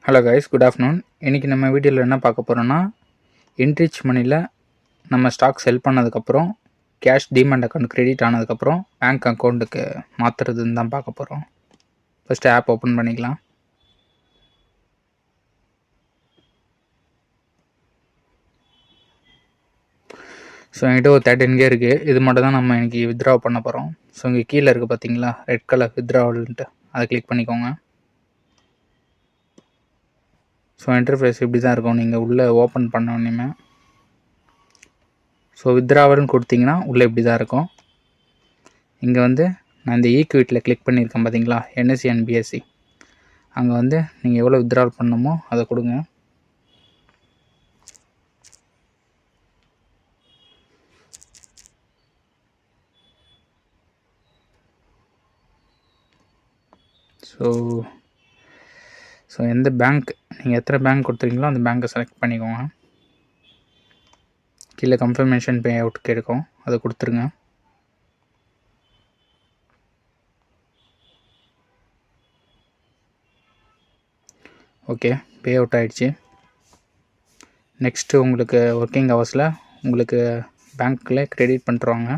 Hello guys, good afternoon. இன்றைக்கி நம்ம வீடியோவில் என்ன பார்க்க போகிறோன்னா, இன்ட்ரிச் மணியில் நம்ம ஸ்டாக் செல் பண்ணதுக்கப்புறம் கேஷ் டிமேட் அக்கௌண்ட் கிரெடிட் ஆனதுக்கப்புறம் பேங்க் அக்கௌண்ட்டுக்கு மாற்றுறதுன்னு தான் பார்க்க போகிறோம். ஃபஸ்ட்டு ஆப் ஓப்பன் பண்ணிக்கலாம். ஸோ என்கிட்ட ஒரு 13K இருக்குது. இது மட்டும் தான் நம்ம இன்றைக்கி வித்ட்ரா பண்ண போகிறோம். ஸோ இங்கே கீழே இருக்குது பார்த்தீங்களா, ரெட் கலர் வித்ட்ராவல்ன்ட்டு, அதை கிளிக் பண்ணிக்கோங்க. ஸோ இன்டர்ஃபேஸ் இப்படி தான் இருக்கும். நீங்கள் உள்ளே ஓப்பன் பண்ணோன்னே ஸோ வித்ட்ராவல்னு கொடுத்தீங்கன்னா உள்ளே இப்படி தான் இருக்கும். இங்கே வந்து நான் இந்த ஈக்விட்டியில் கிளிக் பண்ணியிருக்கேன் பார்த்தீங்களா, NSE and BSE. அங்கே வந்து நீங்கள் எவ்வளோ வித்ட்ராவல் பண்ணணுமோ அதை கொடுங்க. ஸோ எந்த பேங்க் நீங்கள் எத்தனை பேங்க் கொடுத்துருக்கீங்களோ அந்த பேங்க்கை செலக்ட் பண்ணிக்கோங்க. கீழே கன்ஃபர்மேஷன் பே அவுட் கேட்கும், அதை கொடுத்துருங்க. ஓகே, பே அவுட் ஆகிடுச்சு. நெக்ஸ்ட்டு உங்களுக்கு ஒர்க்கிங் ஹவர்ஸில் உங்களுக்கு பேங்க்கில் க்ரெடிட் பண்ணிட்டுருவாங்க.